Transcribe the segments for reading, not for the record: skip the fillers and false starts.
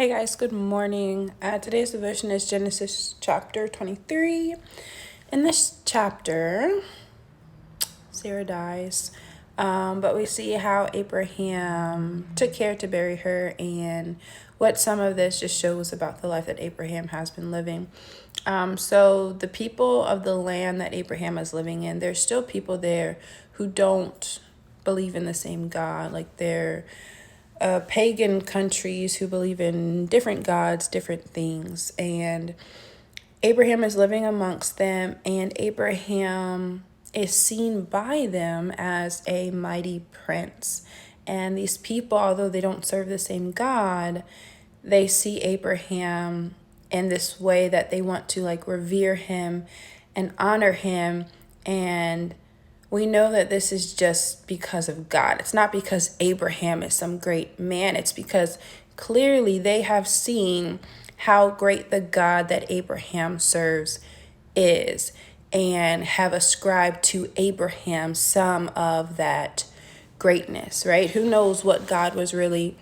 Hey guys, good morning. Today's devotion is Genesis chapter 23. In this chapter, Sarah dies, but we see how Abraham took care to bury her and what some of this just shows about the life that Abraham has been living. So the people of the land that Abraham is living in, there's still people there who don't believe in the same God. Like they're pagan countries who believe in different gods, different things. And Abraham is living amongst them, and Abraham is seen by them as a mighty prince. And these people, although they don't serve the same God, they see Abraham in this way that they want to revere him and honor him. And we know that this is just because of God. It's not because Abraham is some great man. It's because clearly they have seen how great the God that Abraham serves is and have ascribed to Abraham some of that greatness, right? Who knows what God was really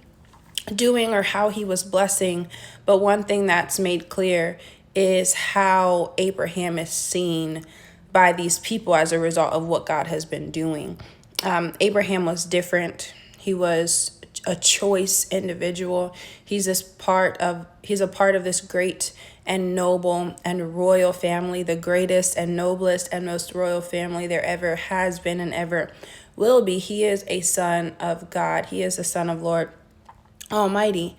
doing or how he was blessing, but one thing that's made clear is how Abraham is seen by these people as a result of what God has been doing. Abraham was different. He was a choice individual. He's a part of this great and noble and royal family, the greatest and noblest and most royal family there ever has been and ever will be. He is a son of God. He is a son of Lord Almighty.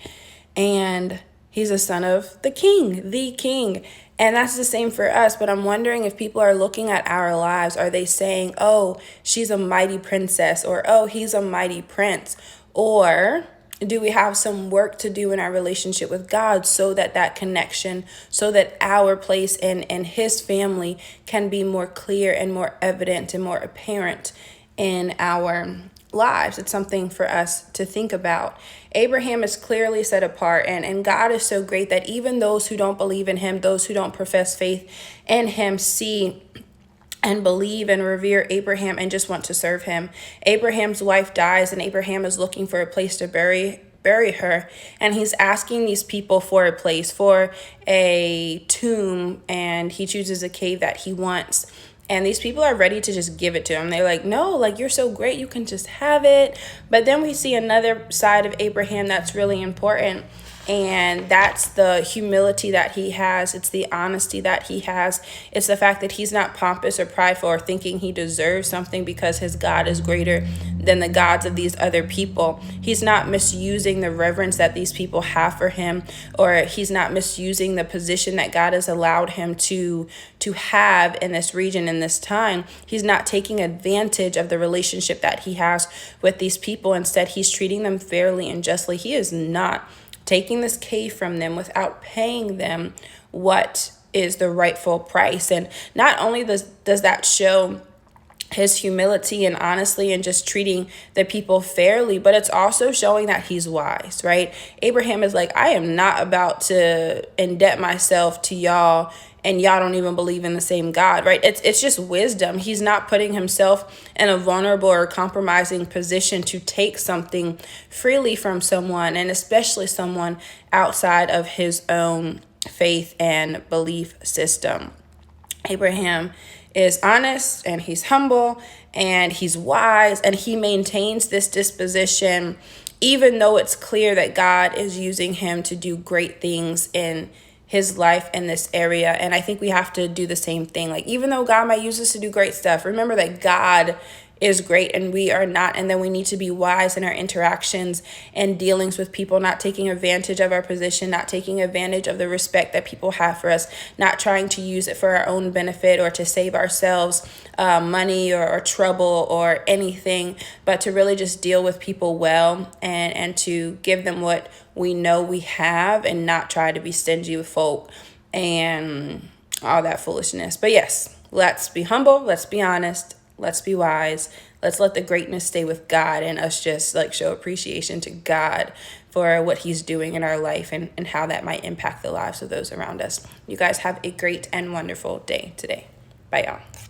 And he's a son of the king. And that's the same for us. But I'm wondering if people are looking at our lives, are they saying, oh, she's a mighty princess, or oh, he's a mighty prince? Or do we have some work to do in our relationship with God so that that connection, so that our place in his family can be more clear and more evident and more apparent in our lives? It's something for us to think about. Abraham is clearly set apart, and God is so great that even those who don't believe in him, those who don't profess faith in him, see and believe and revere Abraham and just want to serve him. Abraham's wife dies, and Abraham is looking for a place to bury her, and he's asking these people for a place, for a tomb, and he chooses a cave that he wants. And these people are ready to just give it to him. They're like, no, you're so great, you can just have it. But then we see another side of Abraham that's really important. And that's the humility that he has. It's the honesty that he has. It's the fact that he's not pompous or prideful or thinking he deserves something because his God is greater than the gods of these other people. He's not misusing the reverence that these people have for him, or he's not misusing the position that God has allowed him to have in this region, in this time. He's not taking advantage of the relationship that he has with these people. Instead, he's treating them fairly and justly. He is not taking this cave from them without paying them what is the rightful price. And not only does that show his humility and honestly and just treating the people fairly, but it's also showing that he's wise, right? Abraham is like, I am not about to indebt myself to y'all, and y'all don't even believe in the same God, right? It's just wisdom. He's not putting himself in a vulnerable or compromising position to take something freely from someone, and especially someone outside of his own faith and belief system. Abraham is honest, and he's humble, and he's wise, and he maintains this disposition even though it's clear that God is using him to do great things in his life in this area. And I think we have to do the same thing. Even though God might use us to do great stuff, remember that God is great and we are not. And then we need to be wise in our interactions and dealings with people, not taking advantage of our position, not taking advantage of the respect that people have for us, not trying to use it for our own benefit or to save ourselves money or trouble or anything, but to really just deal with people well and to give them what we know we have and not try to be stingy with folk and all that foolishness. But yes, let's be humble. Let's be honest. Let's be wise. Let's let the greatness stay with God, and us just show appreciation to God for what he's doing in our life and how that might impact the lives of those around us. You guys have a great and wonderful day today. Bye, y'all.